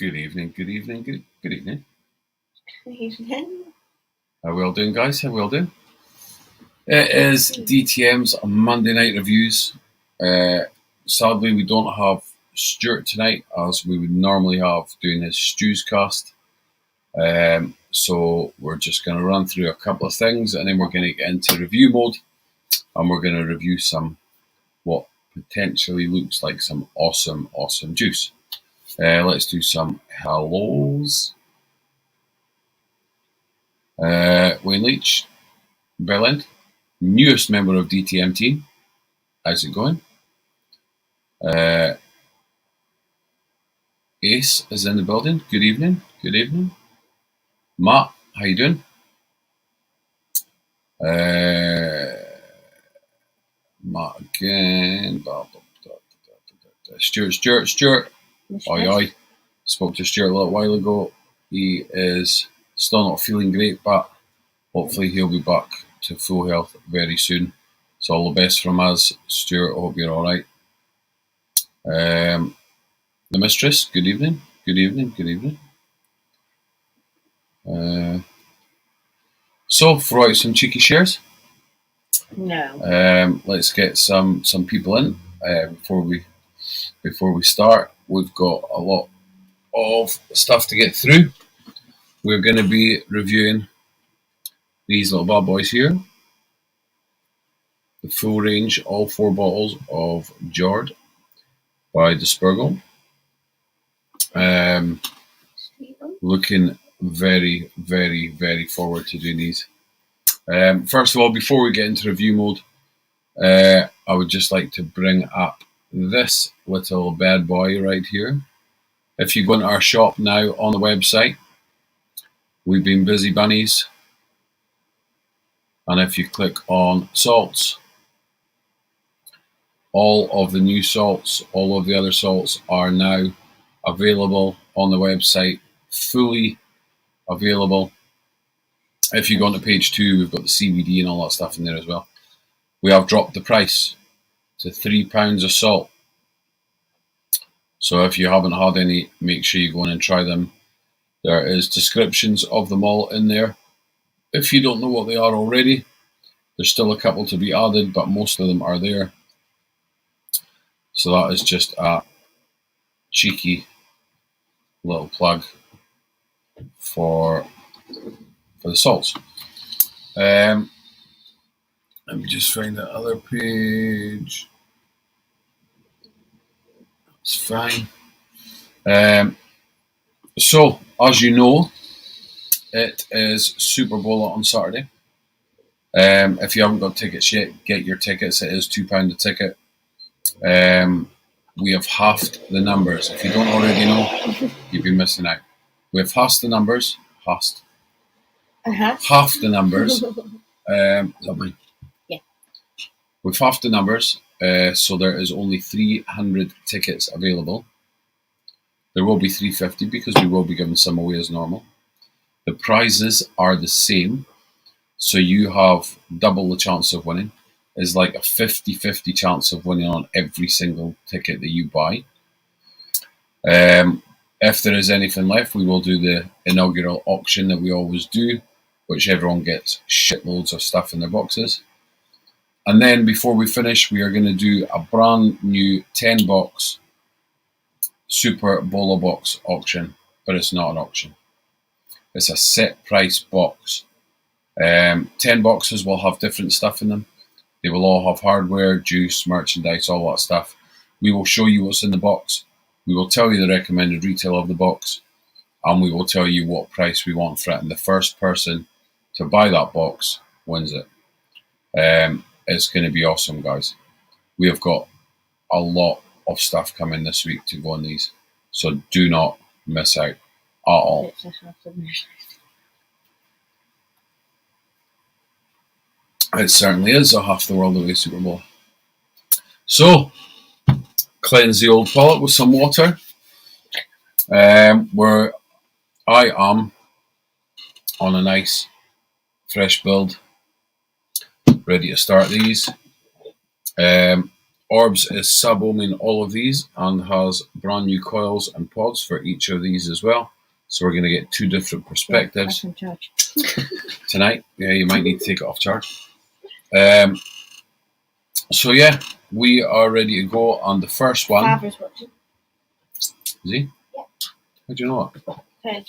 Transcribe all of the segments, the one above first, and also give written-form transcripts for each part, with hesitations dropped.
Good evening, good evening, good evening. Good evening. How we all doing, guys? How we all doing? It is DTM's Monday Night Reviews. Sadly, we don't have Stuart tonight, as we would normally have doing his Stews cast. So we're just going to run through a couple of things, and then we're going to get into review mode, and we're going to review some what potentially looks like some awesome juice. Let's do some hellos. Wayne Leach, Berlin, newest member of DTM team. How's it going? Ace is in the building. Good evening. Good evening. Matt, how you doing? Matt again. Stuart. Oi. Spoke to Stuart a little while ago. He is still not feeling great, but hopefully he'll be back to full health very soon. So all the best from us, Stuart. I hope you're all right. The mistress. Good evening. Good evening. Good evening. So throw out some cheeky shares. No. Let's get some people in before we start. We've got a lot of stuff to get through. We're going to be reviewing these little bad boys here. The full range, all 4 bottles of Jord by Dispergo. Looking very, very, very forward to doing these. First of all, before we get into review mode, I would just like to bring up this little bad boy right here. If you go into our shop now on the website, we've been busy bunnies, and if you click on salts, all of the new salts, all of the other salts are now available on the website, fully available. If you go onto page 2, we've got the CBD and all that stuff in there as well. We have dropped the price to £3 of salt. So if you haven't had any, make sure you go in and try them. There is descriptions of them all in there. If you don't know what they are already, there's still a couple to be added, but most of them are there. So that is just a cheeky little plug for the salts. Let me just find that other page. It's fine. So, as you know, it is Super Bowl on Saturday. If you haven't got tickets yet, get your tickets. It is £2 a ticket. We have halved the numbers. If you don't already know, you've been missing out. We have halved the numbers. Half the numbers. Is that mine? Yeah. We've halved the numbers, so there is only 300 tickets available. There will be 350 because we will be giving some away as normal. The prizes are the same, so you have double the chance of winning. It's like a 50-50 chance of winning on every single ticket that you buy. If there is anything left, we will do the inaugural auction that we always do, which everyone gets shitloads of stuff in their boxes. And then before we finish, we are going to do a brand new 10-box Super Bolo box auction, but it's not an auction. It's a set price box. 10 boxes will have different stuff in them. They will all have hardware, juice, merchandise, all that stuff. We will show you what's in the box. We will tell you the recommended retail of the box, and we will tell you what price we want for it. And the first person to buy that box wins it. It's going to be awesome, guys. We have got a lot of stuff coming this week to go on these, so do not miss out at all. It certainly is a half the world away Super Bowl. So, cleanse the old palate with some water. Where I am on a nice fresh build, ready to start these. Orbs is sub-ohming all of these and has brand new coils and pods for each of these as well. So we're going to get two different perspectives tonight. Yeah, you might need to take it off charge. So yeah, we are ready to go on the first one. Father's watching. Is he? Yeah. How do you know that?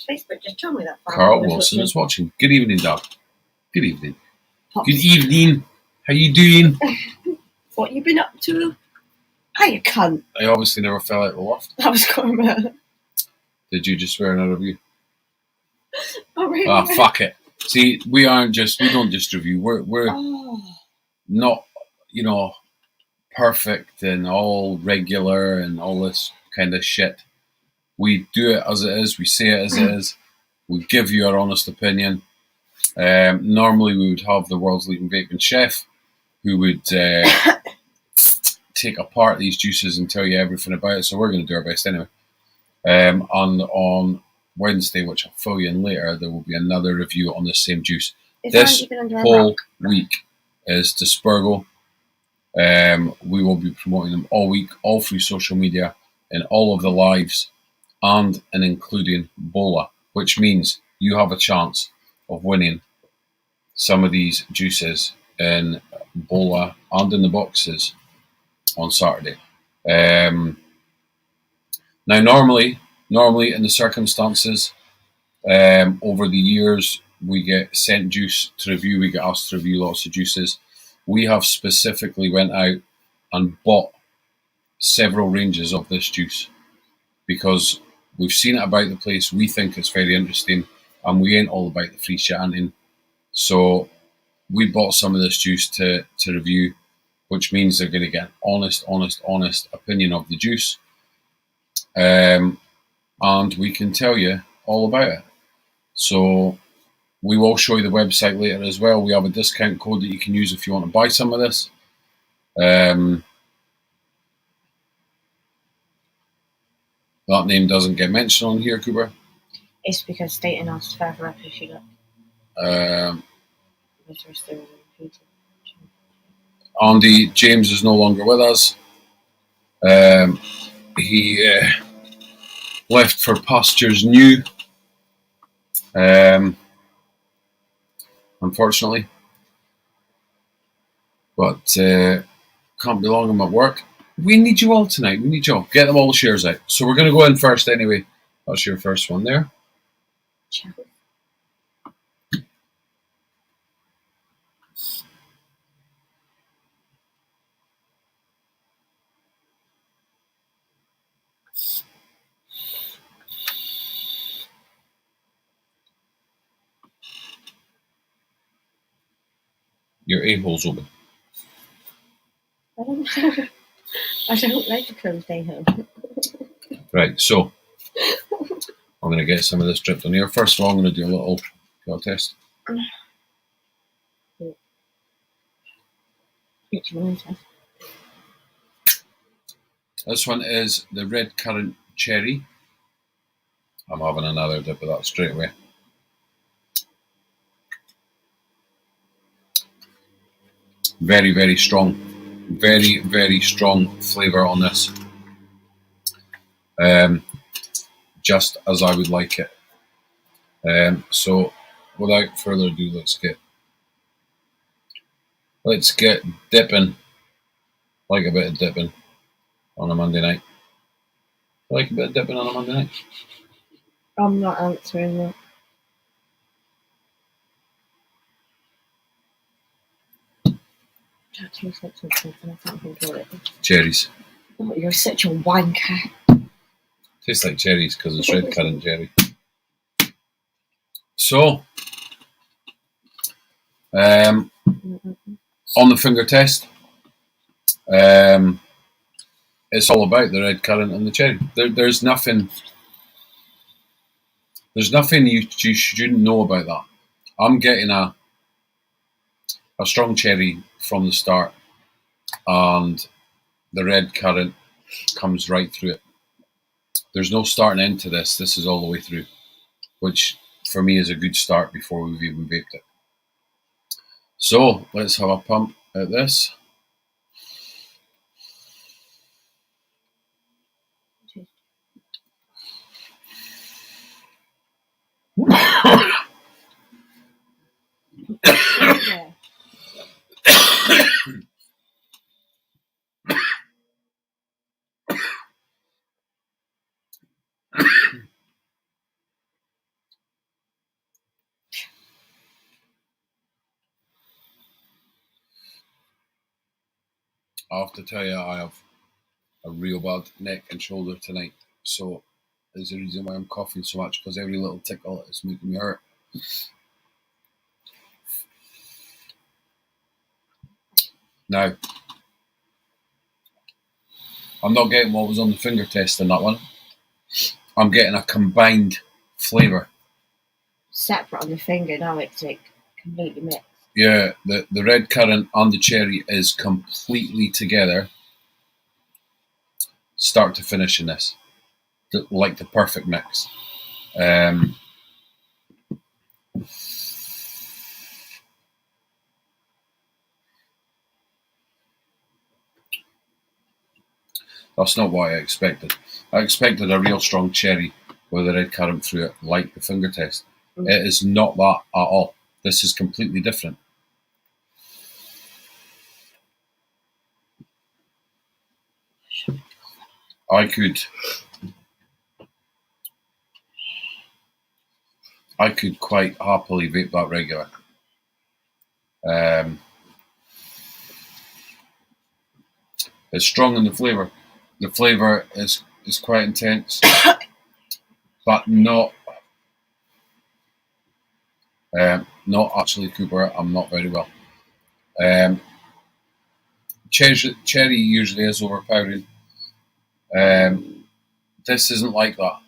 Facebook just told me that. Carl Wilson is watching. Good evening, Dad. Good evening. Pops. Good evening. How you doing? What you been up to? Hi, you cunt. I obviously never fell out of the loft. That was Karma. Did you just swear in a review? Oh, really? Ah, fuck it. See, we don't just review. We're not, perfect and all regular and all this kind of shit. We do it as it is. We say it as it is. We give you our honest opinion. Normally, we would have the world's leading vaping chef who would take apart these juices and tell you everything about it. So we're going to do our best anyway. And on Wednesday, which I'll fill you in later, there will be another review on the same juice. This whole week is Dispergo. We will be promoting them all week, all through social media, in all of the lives, and including Bola, which means you have a chance of winning some of these juices in Bola and in the boxes on Saturday. Now, normally in the circumstances, over the years, we get sent juice to review. We get asked to review lots of juices. We have specifically went out and bought several ranges of this juice because we've seen it about the place. We think it's very interesting, and we ain't all about the free chanting. So we bought some of this juice to review, which means they're going to get an honest opinion of the juice. And we can tell you all about it. So we will show you the website later as well. We have a discount code that you can use if you want to buy some of this. That name doesn't get mentioned on here, Cooper. It's because Staten asked further up if you look. Andy James is no longer with us. He left for pastures new, unfortunately. But can't be long. I'm at work. We need you all tonight. We need you all. Get them all the shares out. So we're going to go in first anyway. That's your first one there. Your a-hole's open. I don't like to close day home. Right, so I'm going to get some of this dripped on here. First of all, I'm going to do a little pill test. This one is the red currant cherry. I'm having another dip of that straight away. Very, very strong. Very, very strong flavour on this. Just as I would like it. So without further ado, let's get dipping. Like a bit of dipping on a Monday night. Like a bit of dipping on a Monday night. I'm not answering that. That tastes like something and I can't think what it is. Cherries. Oh, you're such a wanker. Tastes like cherries because it's red currant cherry. So, on the finger test, it's all about the red currant and the cherry. There's nothing you shouldn't know about that. I'm getting a strong cherry from the start, and the red currant comes right through it. There's no start and end to this. This is all the way through, which for me is a good start before we've even vaped it. So let's have a pump at this. Yeah. I have to tell you, I have a real bad neck and shoulder tonight. So there's a reason why I'm coughing so much, because every little tickle is making me hurt. Now, I'm not getting what was on the finger test in that one. I'm getting a combined flavour. Separate on the finger, now it's like completely mixed. Yeah, the red currant and the cherry is completely together, start to finish in this. Like the perfect mix. That's not what I expected. I expected a real strong cherry with a red currant through it, like the finger test. It is not that at all. This is completely different. I could quite happily vape that regular. It's strong in the flavour. The flavour is quite intense, but not actually, Cooper. I'm not very well. Cherry usually is overpowering. This isn't like that.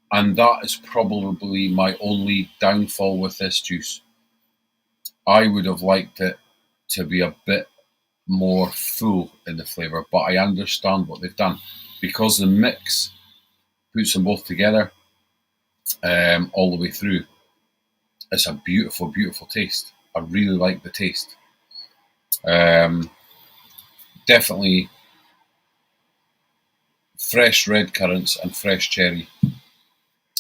And that is probably my only downfall with this juice. I would have liked it to be a bit more full in the flavour, but I understand what they've done. Because the mix puts them both together all the way through, it's a beautiful, beautiful taste. I really like the taste. Definitely fresh red currants and fresh cherry.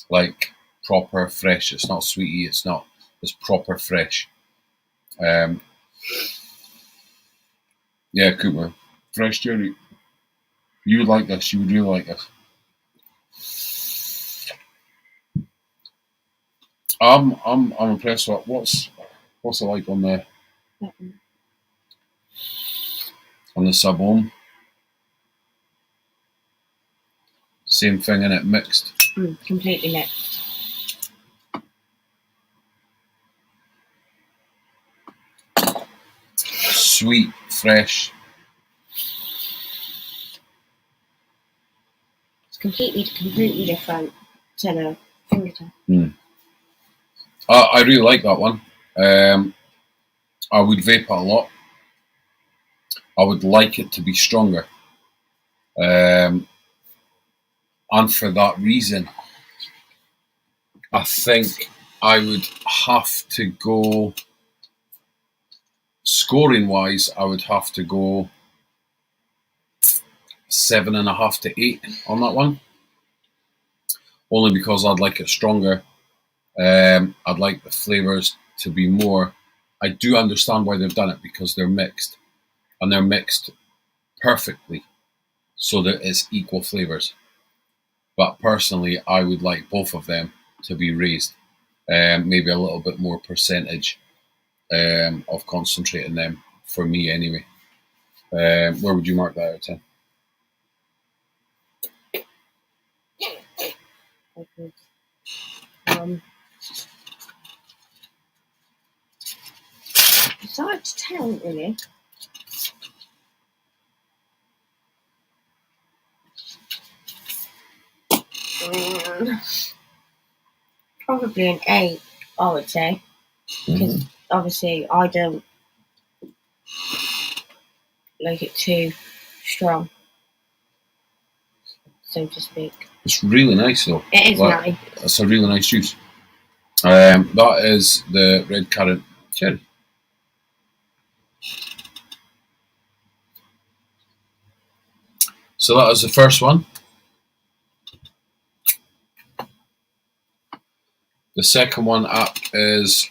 Like proper fresh. It's not sweetie, it's proper fresh. Yeah, Cooper. Fresh cherry. You would like this. You would really like this. I'm impressed with what's it like on the sub home. Same thing in it, mixed. Completely mixed. Sweet, fresh. It's completely different to the finger test. I really like that one. I would vape it a lot. I would like it to be stronger. And for that reason, I think I would have to go, scoring wise, I would have to go 7.5 to 8 on that one. Only because I'd like it stronger. I'd like the flavours to be more. I do understand why they've done it, because they're mixed. And they're mixed perfectly so that it's equal flavours. But personally, I would like both of them to be raised. Maybe a little bit more percentage of concentrate in them, for me anyway. Where would you mark that out of 10? It's hard to tell, really. Probably an 8, I would say. Because obviously I don't like it too strong, so to speak. It's really nice though. It is nice. It's a really nice juice. That is the red currant cherry. So that was the first one. The second one up is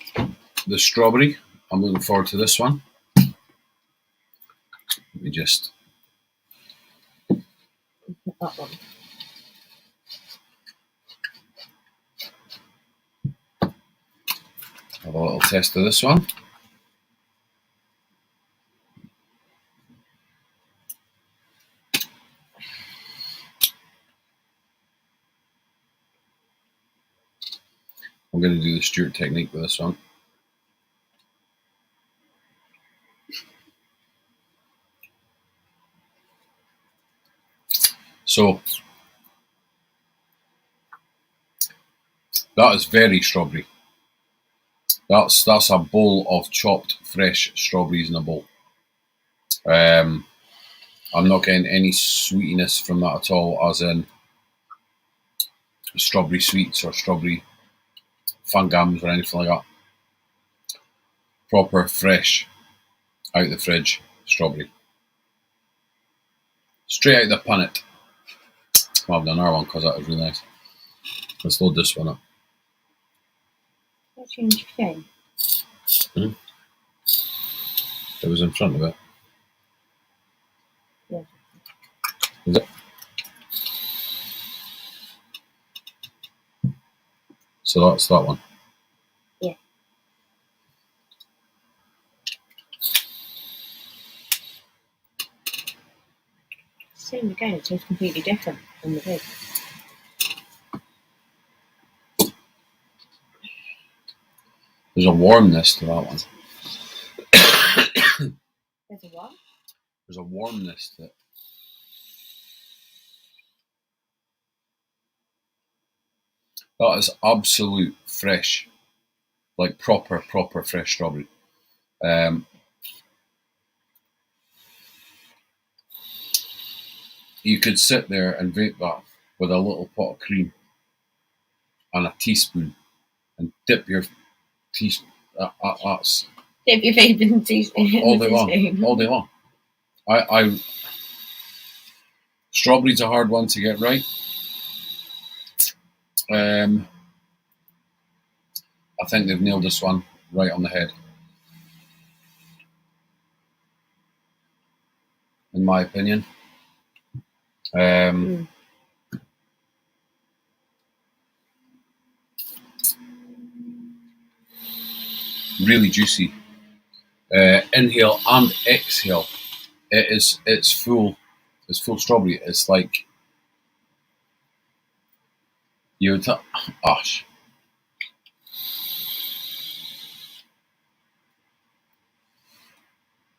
the strawberry. I'm looking forward to this one. Let me just... That one. Have a little test of this one. I'm going to do the Stewart technique with this one. So, that is very strawberry. That's a bowl of chopped fresh strawberries in a bowl. I'm not getting any sweetiness from that at all, as in strawberry sweets or strawberry fungums or anything like that. Proper fresh, out the fridge strawberry. Straight out the punnet. I'll have another one because that was really nice. Let's load this one up. What changed your phone? It was in front of it. Yeah. Is it? So that's that one. Yeah. Same again, it tastes completely different from the big. There's a warmness to that one. There's a what? There's a warmness to it. That is absolute fresh. Like proper fresh strawberry. You could sit there and vape that with a little pot of cream and a teaspoon and dip your teaspoon. That's Dip your vape in the teaspoon. all day long. All day long. Strawberry's a hard one to get right. I think they've nailed this one right on the head, in my opinion. Really juicy. Inhale and exhale. It's full. It's full strawberry. It's like you would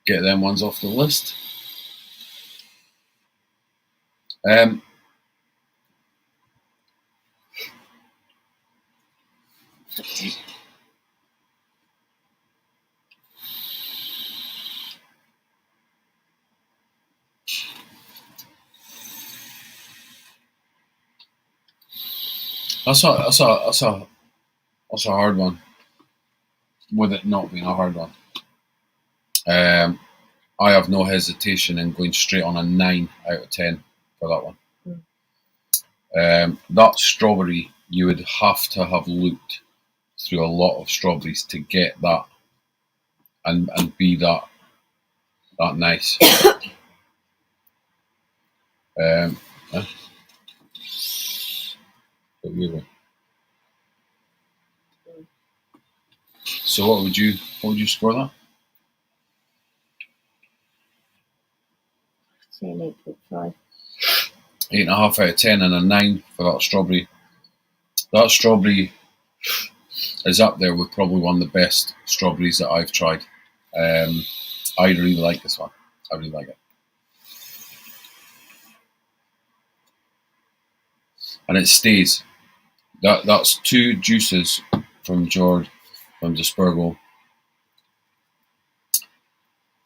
get them ones off the list. That's a hard one. With it not being a hard one, I have no hesitation in going straight on a 9 out of 10 for that one. That strawberry, you would have to have looked through a lot of strawberries to get that and be that nice. So what would you score that? Say an 8.5. 8.5 out of 10 and a 9 for that strawberry. That strawberry is up there with probably one of the best strawberries that I've tried. I really like this one. I really like it. And it stays. That's 2 juices from George, from Dispergo.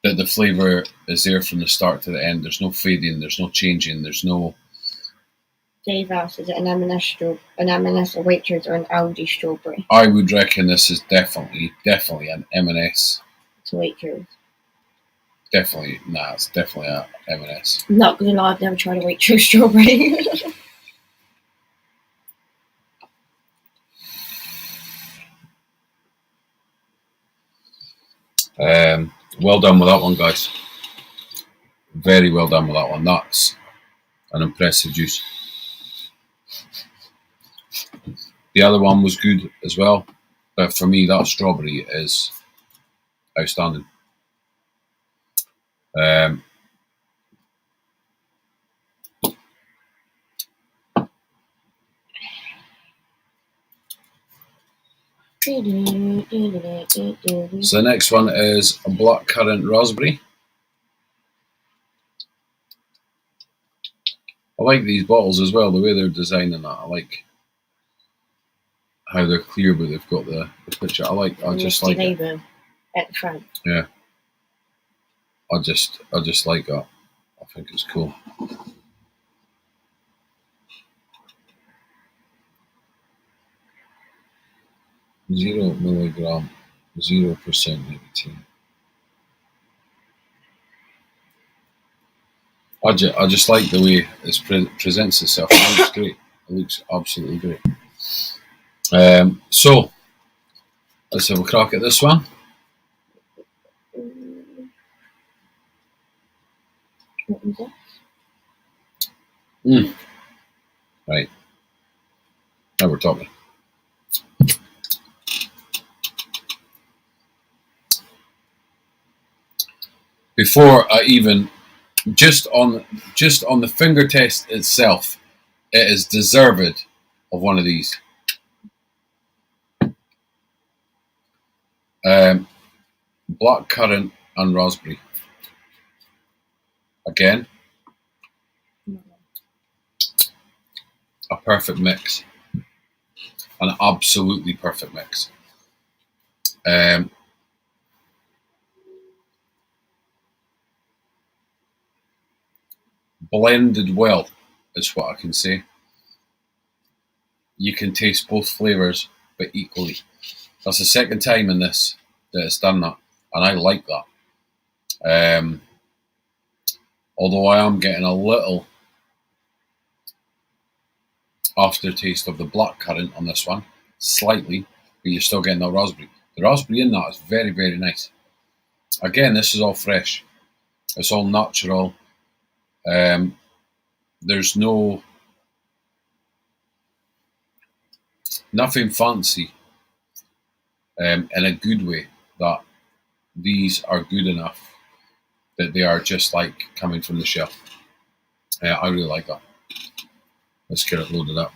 That the flavour is there from the start to the end. There's no fading, there's no changing, there's no... Dave asked, is it an M&S, a Waitrose, or an Aldi strawberry? I would reckon this is definitely an M&S. It's a Waitrose. Definitely, it's definitely a M&S. I'm not gonna lie, I've never tried a Waitrose strawberry. Well done with that one, guys. Very well done with that one. That's an impressive juice. The other one was good as well, but for me, that strawberry is outstanding. So the next one is a blackcurrant raspberry. I like these bottles as well, the way they're designing that. I like how they're clear, but they've got the picture. I just like it. At the front. Yeah. I just like that. I think it's cool. Zero milligram, 0% nicotine. I just like the way it presents itself. It looks great. It looks absolutely great. So let's have a crack at this one. What was it? Right. Now we're talking. Before I even just on the finger test itself, it is deserved of one of these. Blackcurrant and raspberry. Again, a perfect mix. An absolutely perfect mix. Blended well is what I can say. You can taste both flavours, but equally. That's the second time in this that it's done that, and I like that. Although I am getting a little aftertaste of the blackcurrant on this one, slightly, but you're still getting that raspberry. The raspberry in that is very, very nice. Again, this is all fresh. It's all natural. There's nothing fancy in a good way, that these are good enough that they are just like coming from the shelf. I really like that. Let's get it loaded up.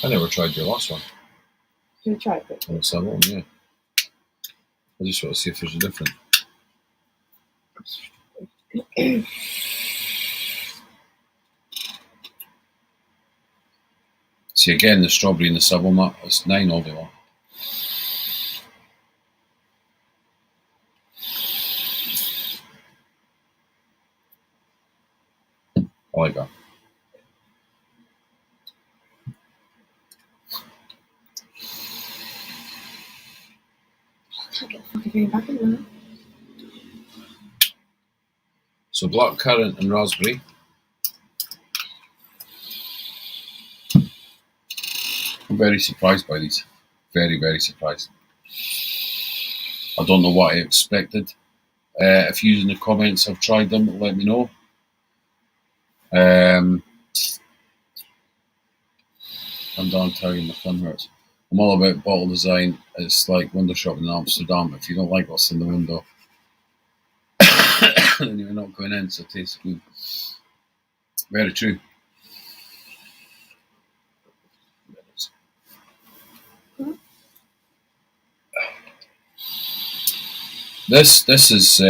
I never tried your last one. You tried it? Let's have one, yeah. I just want to see if there's a difference. See, again, the strawberry and the sub nut, it's 9 all day long. I like that. So blackcurrant and raspberry. I'm very surprised by these. Very, very surprised. I don't know what I expected. If you in the comments have tried them, let me know. I'm done telling you my thumb hurts. I'm all about bottle design. It's like window shopping in Amsterdam. If you don't like what's in the window, then you're not going in, so it tastes good. Very true. This is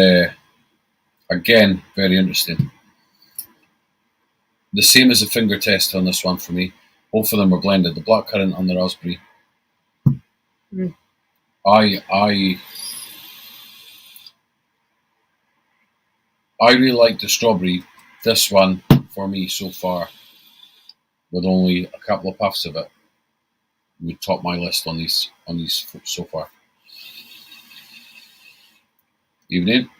again very interesting. The same as the finger test on this one for me. Both of them were blended. The blackcurrant and the raspberry. I really like the strawberry. This one for me so far, with only a couple of puffs of it, would top my list on these so far. Evening.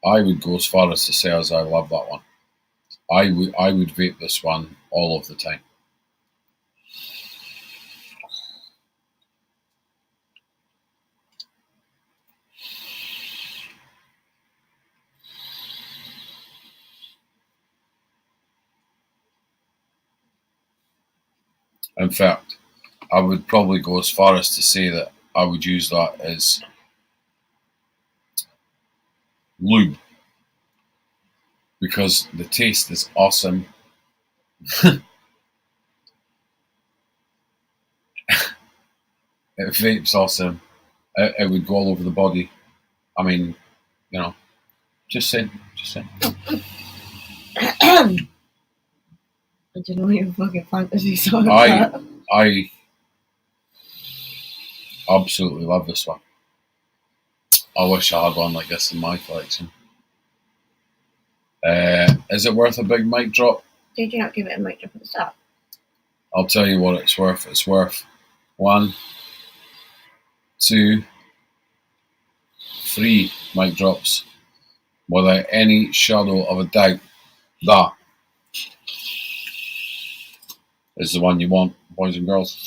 I would go as far as to say as I love that one. I would vape this one all of the time. In fact, I would probably go as far as to say that I would use that as lube because the taste is awesome. It vapes awesome. It would go all over the body. I mean, you know, just saying. I don't know what your fucking fantasy song about. I absolutely love this one. I wish I had one like this in my collection. Is it worth a big mic drop? Did you not give it a mic drop at the start? I'll tell you what it's worth. It's worth 1, 2, 3 mic drops without any shadow of a doubt. That is the one you want, boys and girls.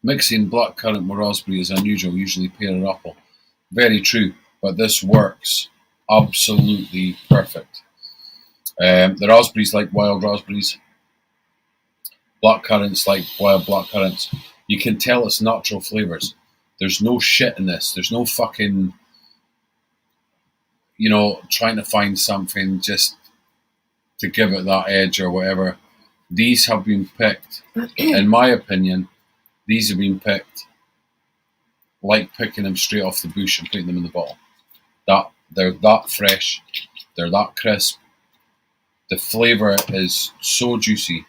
Mixing blackcurrant with raspberry is unusual, usually pear and apple. Very true, but this works absolutely perfect. The raspberries like wild raspberries. Blackcurrants like wild blackcurrants. You can tell it's natural flavours. There's no shit in this. There's no fucking, trying to find something just to give it that edge or whatever. These have been picked, in my opinion, these have been picked like picking them straight off the bush and putting them in the bottle. They're that fresh, they're that crisp. The flavour is so juicy.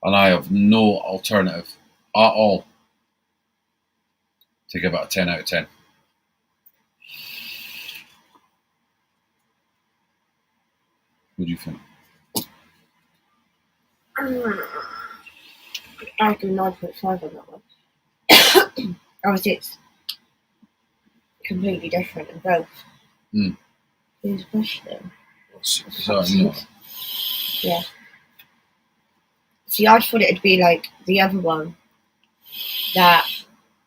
And I have no alternative at all to give it a 10 out of 10. What do you think? I do 9.5 on that one. Obviously, it's completely different in both. Who's Bush then? Yeah. See, I thought it'd be like the other one that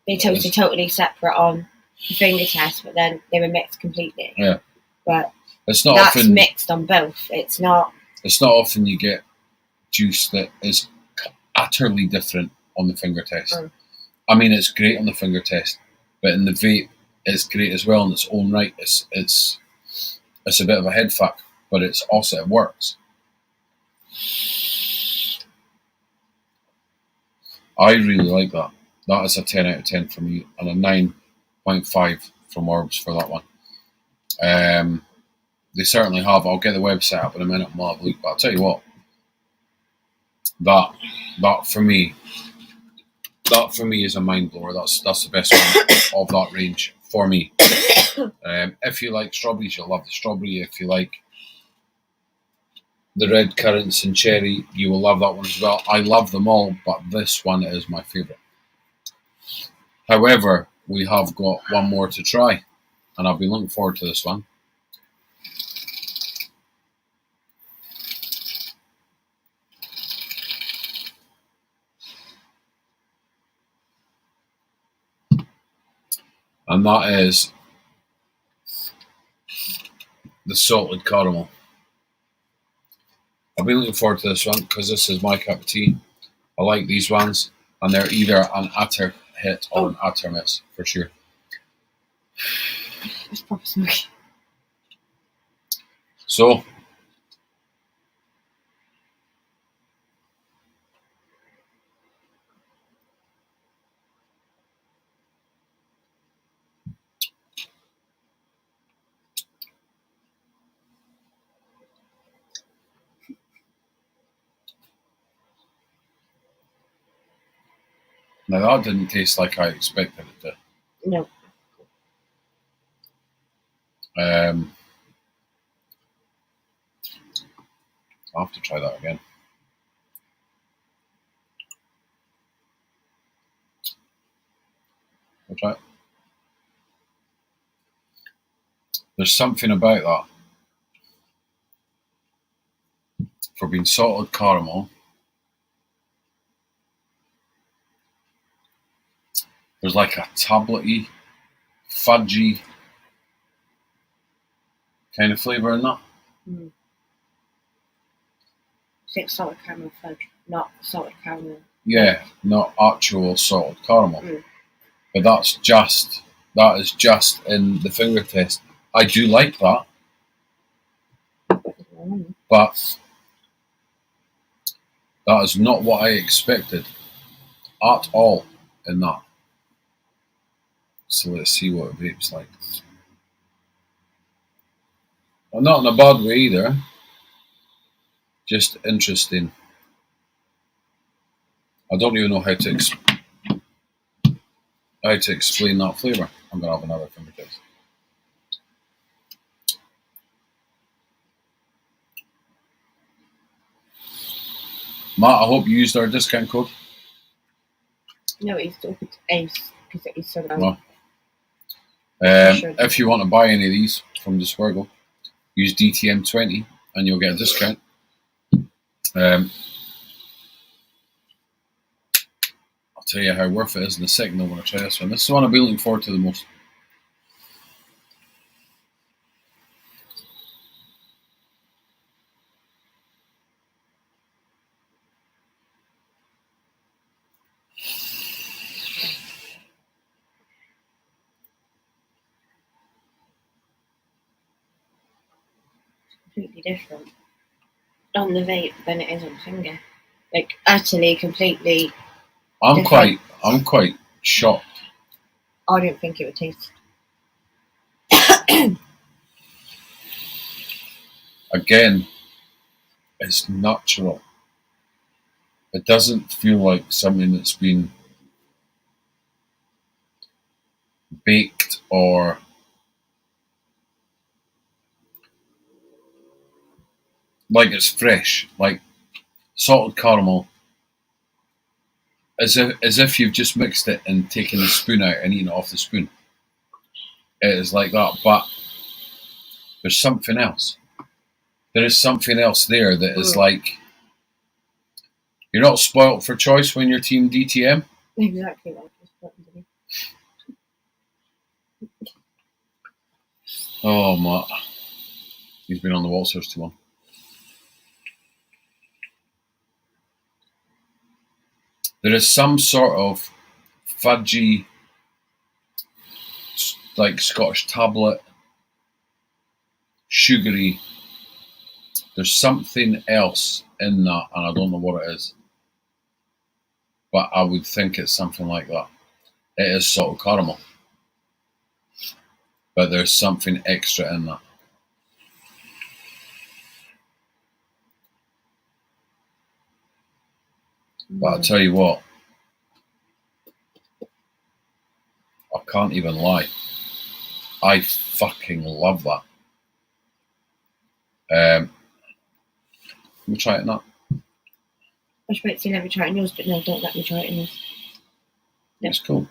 they toasted totally separate on the finger test, but then they were mixed completely. Yeah. But it's not that's often mixed on both. It's not often you get juice that is utterly different on the finger test. I mean, it's great on the finger test, but in the vape, it's great as well in its own right. It's a bit of a head fuck, but it's also, it works. I really like that. That is a 10 out of 10 for me, and a 9.5 from Orbs for that one. They certainly have. I'll get the website up in a minute and we'll have a look, but I'll tell you what, that for me is a mind blower. That's the best one of that range for me. If you like strawberries, you'll love the strawberry. If you like the red currants and cherry, you will love that one as well. I love them all, but this one is my favourite. However, we have got one more to try, and I've been looking forward to this one. And that is the salted caramel. I've been looking forward to this one because this is my cup of tea. I like these ones, and they're either an utter hit or an utter miss, for sure. It's proper smoky. So, now that didn't taste like I expected it to. No. I'll have to try that again. Try it. There's something about that. For being salted caramel, there's like a tablety, fudgy kind of flavour in that. Mm. It's salted caramel fudge, not salted caramel. Yeah, not actual salted caramel. Mm. But that is just in the finger test. I do like that, but that is not what I expected at all in that. So let's see what it vapes like. Well, not in a bad way either. Just interesting. I don't even know how to explain that flavour. I'm gonna have another finger test. Matt, I hope you used our discount code. No, he's talking to Ace because he's so bad. Well, Sure. if you want to buy any of these from Dispergo, use DTM20 and you'll get a discount. I'll tell you how worth it is in a second. I want to try this one. This is the one I've been looking forward to the most. Completely different on the vape than it is on finger. Like utterly, completely. I'm different. quite shocked. I don't think it would taste. Again, it's natural. It doesn't feel like something that's been baked or like it's fresh, like salted caramel, as if you've just mixed it and taken the spoon out and eaten it off the spoon. It is like that, but there's something else. There is something else there that is like, you're not spoilt for choice when you're team DTM. Exactly like this. Oh, Matt. He's been on the waltzers too long. There is some sort of fudgy, like Scottish tablet, sugary. There's something else in that, and I don't know what it is. But I would think it's something like that. It is salted caramel. But there's something extra in that. But I'll tell you what, I can't even lie. I fucking love that. Let me try it now. I was about to say let me try it in yours, but no, don't let me try it in yours. No. It's cool.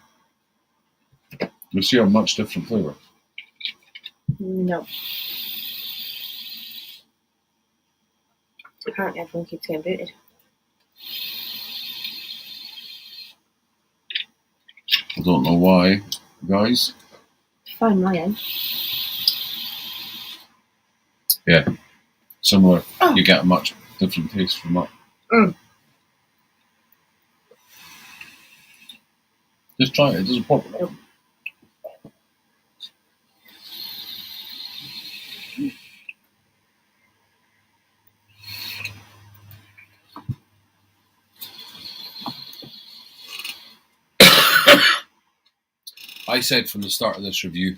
You see a much different flavour. No. Apparently everyone keeps getting booted. I don't know why, guys. Fine, my end. Yeah, similar. Oh. You get a much different taste from that. Mm. Just try it. It doesn't pop. Nope. I said from the start of this review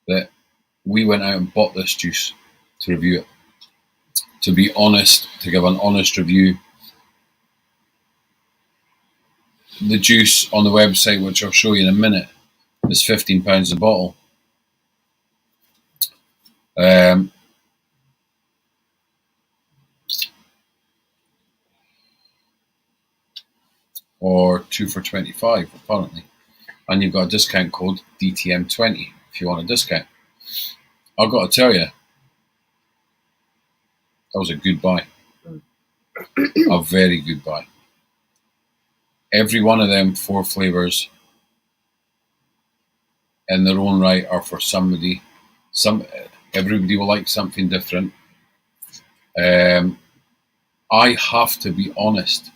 that we went out and bought this juice to review it. To be honest, to give an honest review, the juice on the website, which I'll show you in a minute, is £15 a bottle. or 2 for 25 apparently. And you've got a discount code DTM20 if you want a discount. I've got to tell you, that was a good buy. A very good buy. Every one of them 4 flavours in their own right are for somebody. Everybody will like something different. I have to be honest.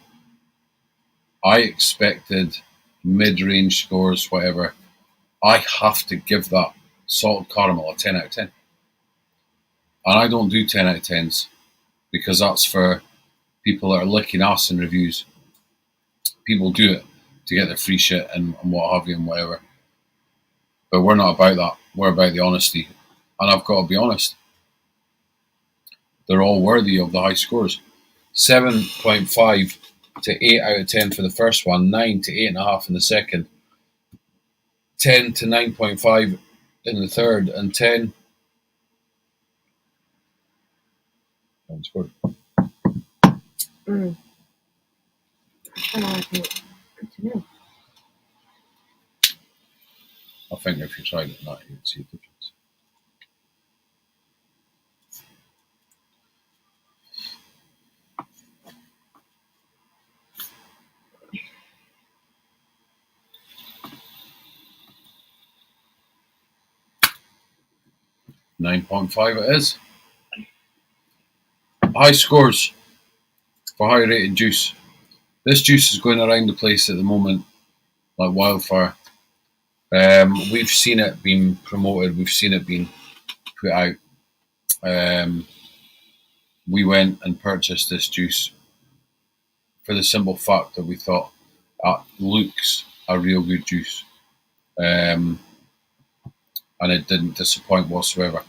I expected mid-range scores, whatever. I have to give that salted caramel a 10 out of 10. And I don't do 10 out of 10s because that's for people that are licking ass in reviews. People do it to get their free shit and what have you and whatever. But we're not about that. We're about the honesty. And I've got to be honest. They're all worthy of the high scores. 7.5 to 8 out of 10 for the first one, 9 to 8.5 in the second, 10 to 9.5 in the third, and 10. I think if you tried it that, you'd see a difference. $9.5 it is. High scores for high rated juice. This juice is going around the place at the moment like wildfire. We've seen it being promoted. We've seen it being put out. We went and purchased this juice for the simple fact that we thought it looks a real good juice. And it didn't disappoint whatsoever.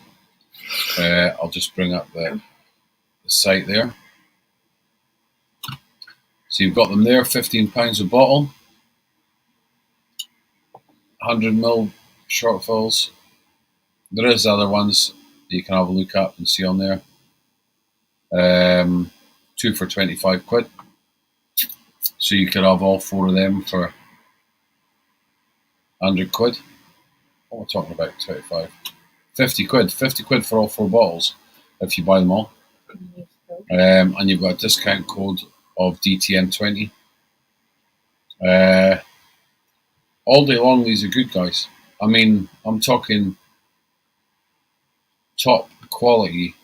I'll just bring up the site there. So you've got them there, £15 a bottle, 100ml short fills. There is other ones that you can have a look at and see on there. 2 for 25 quid. So you could have all 4 of them for 100 quid. What we're talking about, 25. 50 quid. 50 quid for all 4 bottles if you buy them all. And you've got a discount code of DTM20. All day long, these are good, guys. I mean, I'm talking top quality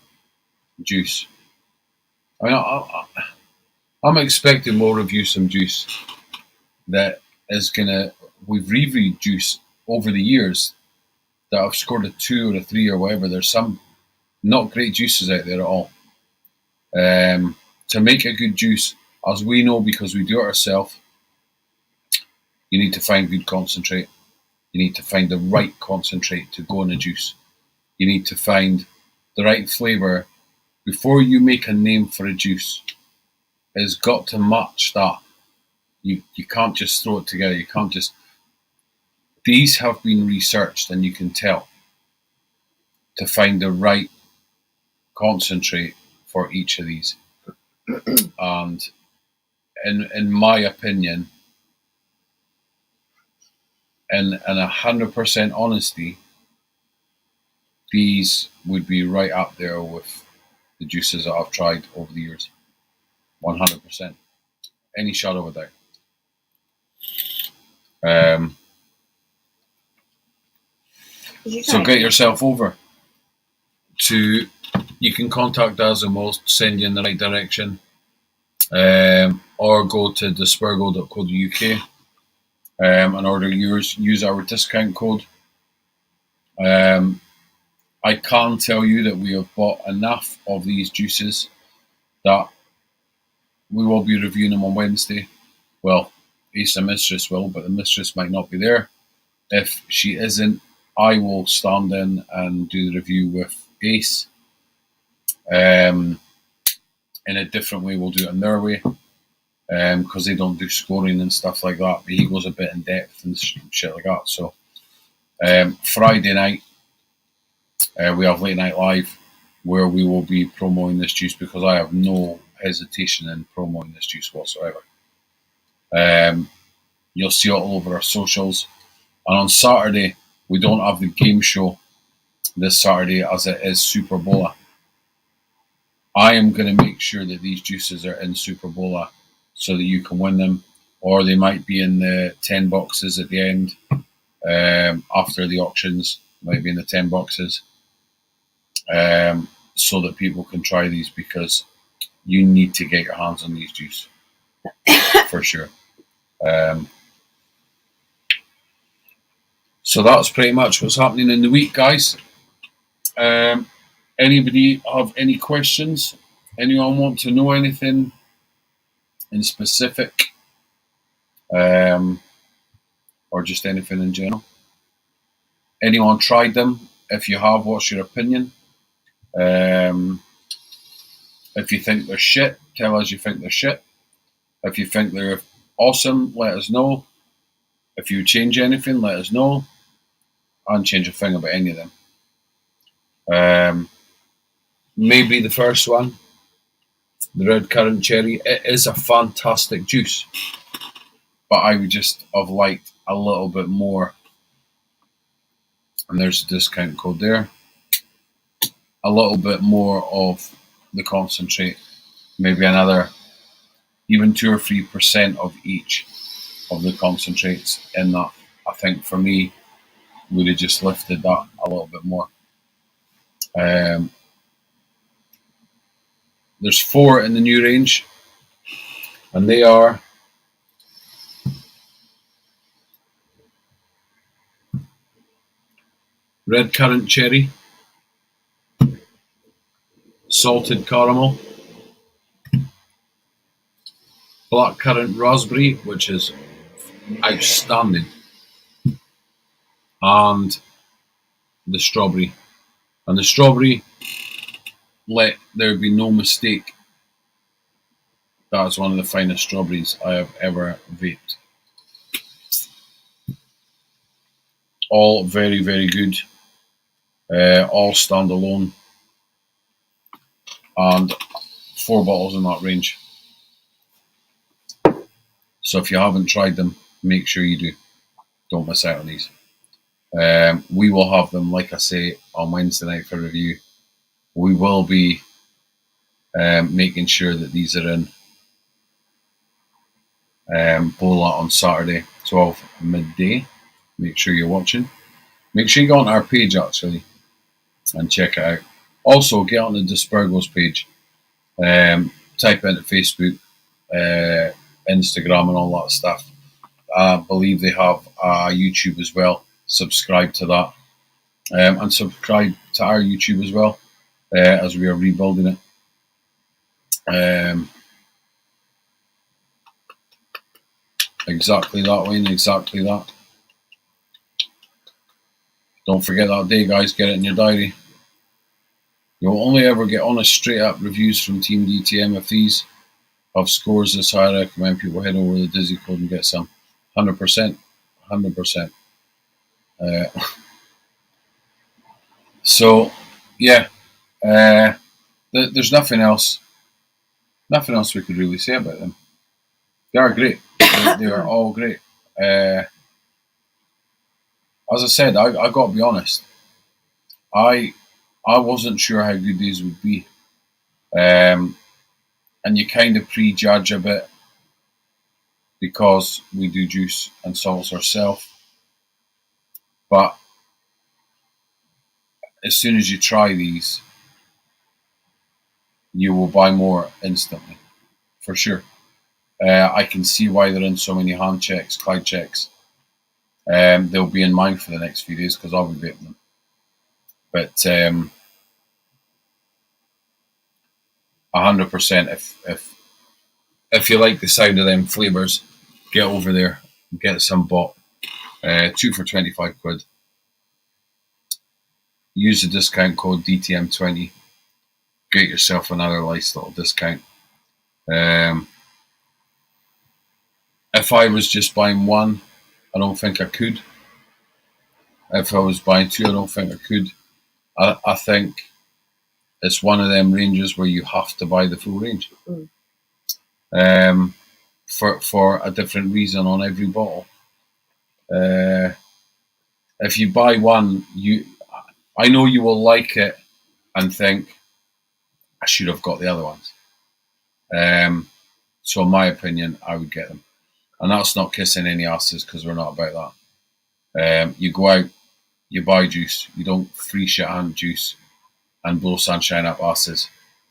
juice. I mean, I'm expecting we'll review some juice that is gonna. We've reviewed juice over the years that have scored a 2 or a 3 or whatever. There's some not great juices out there at all. To make a good juice, as we know because we do it ourselves, you need to find good concentrate. You need to find the right concentrate to go in a juice. You need to find the right flavour. Before you make a name for a juice, it's got to match that. You can't just throw it together. You can't just... These have been researched, and you can tell, to find the right concentrate for each of these. And in my opinion, and 100% honesty, these would be right up there with the juices that I've tried over the years. 100%. Any shadow of a doubt. So get yourself over to... You can contact us and we'll send you in the right direction. Or go to dispergo.co.uk and order yours. Use our discount code. I can tell you that we have bought enough of these juices that we will be reviewing them on Wednesday. Well, Ace and Mistress will, but the Mistress might not be there. If she isn't, I will stand in and do the review with Ace. In a different way, we'll do it in their way. Because they don't do scoring and stuff like that, but he goes a bit in depth and shit like that. So Friday night we have Late Night Live where we will be promoting this juice because I have no hesitation in promoting this juice whatsoever. You'll see it all over our socials. And on Saturday, we don't have the game show this Saturday as it is Super Bola. I am going to make sure that these juices are in Super Bola so that you can win them, or they might be in the 10 boxes at the end after the auctions, might be in the 10 boxes, so that people can try these, because you need to get your hands on these juice for sure. So that's pretty much what's happening in the week, guys. Anybody have any questions? Anyone want to know anything in specific? Or just anything in general? Anyone tried them? If you have, what's your opinion? If you think they're shit, tell us you think they're shit. If you think they're awesome, let us know. If you change anything, let us know. I don't change a thing about any of them. Maybe the first one, the red currant cherry. It is a fantastic juice, but I would just have liked a little bit more. And there's a discount code there. A little bit more of the concentrate, maybe another even 2 or 3% of each of the concentrates in that. I think for me would have just lifted that a little bit more. There's 4 in the new range, and they are red currant cherry, salted caramel, black currant raspberry, which is outstanding, and the strawberry. And the strawberry, let there be no mistake, that's one of the finest strawberries I have ever vaped. All very, very good. All standalone. And 4 bottles in that range. So if you haven't tried them, make sure you do. Don't miss out on these. We will have them, like I say, on Wednesday night for review. We will be making sure that these are in Bola on Saturday, 12 midday. Make sure you're watching. Make sure you go on our page, actually, and check it out. Also, get on the Dispergo's page. Type into Facebook, Instagram, and all that stuff. I believe they have YouTube as well. Subscribe to that. And subscribe to our YouTube as well, as we are rebuilding it. Exactly that, Wayne, exactly that. Don't forget that day, guys. Get it in your diary. You'll only ever get honest, straight-up reviews from Team DTM if these have scores this high. I recommend people head over to the Dizzy Code and get some. 100%. 100%. So, yeah. There's nothing else. Nothing else we could really say about them. They are great. They are all great. As I said, I got to be honest. I wasn't sure how good these would be. And you kind of prejudge a bit because we do juice and salts ourselves. But as soon as you try these, you will buy more instantly, for sure. I can see why they're in so many hand checks, Clyde checks. They'll be in mine for the next few days because I'll be vaping them. But 100%, if you like the sound of them flavours, get over there and get some bought. 2 for 25 quid. Use the discount code DTM20. Get yourself another nice little discount. If I was just buying one, I don't think I could. If I was buying 2, I don't think I could. I think it's one of them ranges where you have to buy the full range. for a different reason on every bottle. If you buy one, I know you will like it and think, I should have got the other ones. So in my opinion, I would get them. And that's not kissing any asses, because we're not about that. You go out, you buy juice, you don't free shit and juice and blow sunshine up asses.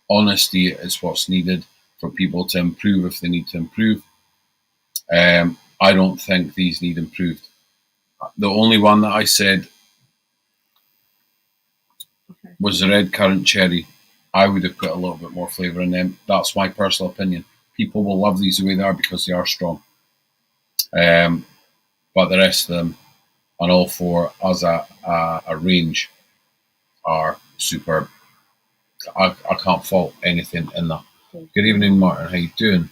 Honesty is what's needed for people to improve if they need to improve. I don't think these need improved. The only one that I said was the red currant cherry. I would have put a little bit more flavour in them. That's my personal opinion. People will love these the way they are because they are strong. But the rest of them, and all four as a range, are superb. I can't fault anything in that. Good evening, Martin. How you doing?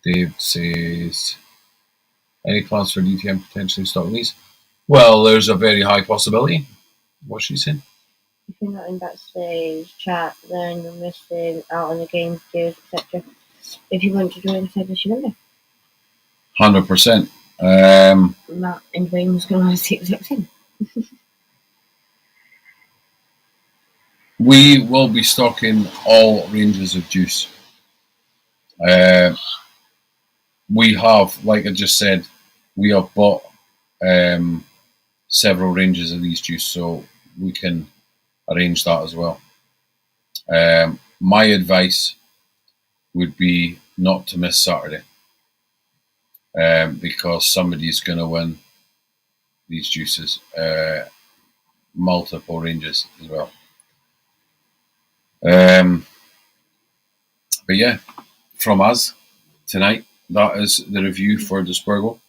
Dave says, any plans for DTM potentially stocking these? Well, there's a very high possibility. What's she saying? If you're not in backstage chat, then you're missing out on the games, gears, etc. If you want to join us, I should know. 100%. Matt and Wayne was going to ask the exact same. We will be stocking all ranges of juice. We have, like I just said, we have bought several ranges of these juice, so we can arrange that as well. My advice would be not to miss Saturday, because somebody's going to win these juices, multiple ranges as well. But yeah, from us tonight, that is the review for Dispergo.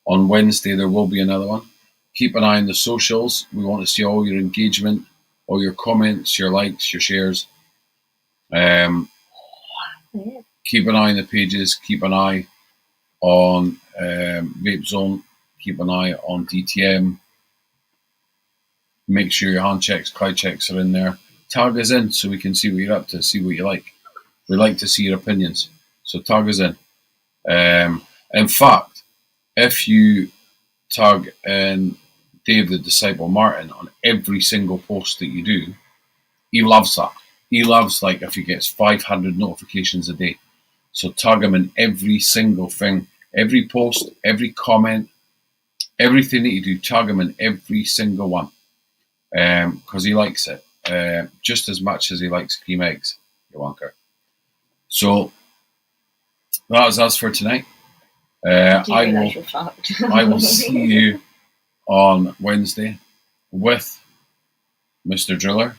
On Wednesday, there will be another one. Keep an eye on the socials. We want to see all your engagement, all your comments, your likes, your shares. Keep an eye on the pages. Keep an eye on Vape Zone. Keep an eye on DTM. Make sure your hand checks, cloud checks are in there. Tag us in so we can see what you're up to, see what you like. We like to see your opinions. So tag us in. In fact, if you tag in Dave the Disciple Martin on every single post that you do, he loves that. He loves, like, if he gets 500 notifications a day. So tag him in every single thing, every post, every comment, everything that you do, tag him in every single one. Because he likes it just as much as he likes cream eggs, you wanker. So that is us for tonight. I will see you on Wednesday with Mr. Driller.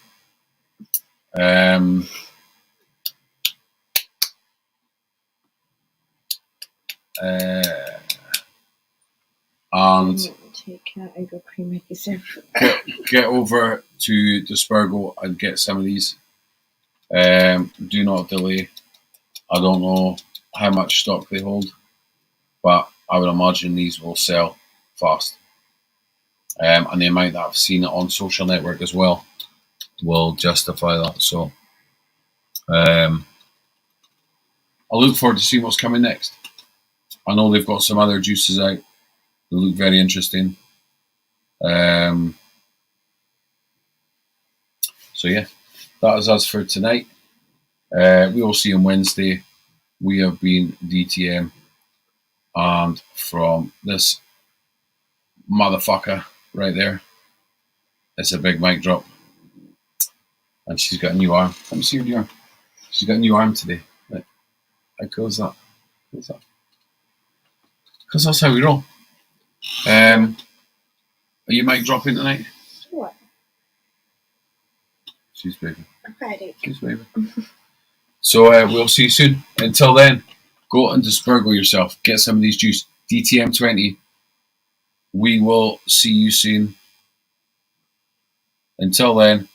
And get over to Dispergo and get some of these. Do not delay. I don't know how much stock they hold, but I would imagine these will sell fast. And the amount that I've seen it on social network as well will justify that. So I look forward to seeing what's coming next. I know they've got some other juices out. They look very interesting. So yeah, that is us for tonight. We will see you on Wednesday. We have been DTM, and from this motherfucker right there, it's a big mic drop. And she's got a new arm. Let me see her new arm. She's got a new arm today. Right. How cool is that? Because that's how we roll. Are you mic dropping tonight? What? She's waving. Okay. She's waving. So we'll see you soon. Until then, go and Dispergo yourself. Get some of these juice. DTM 20. We will see you soon. Until then,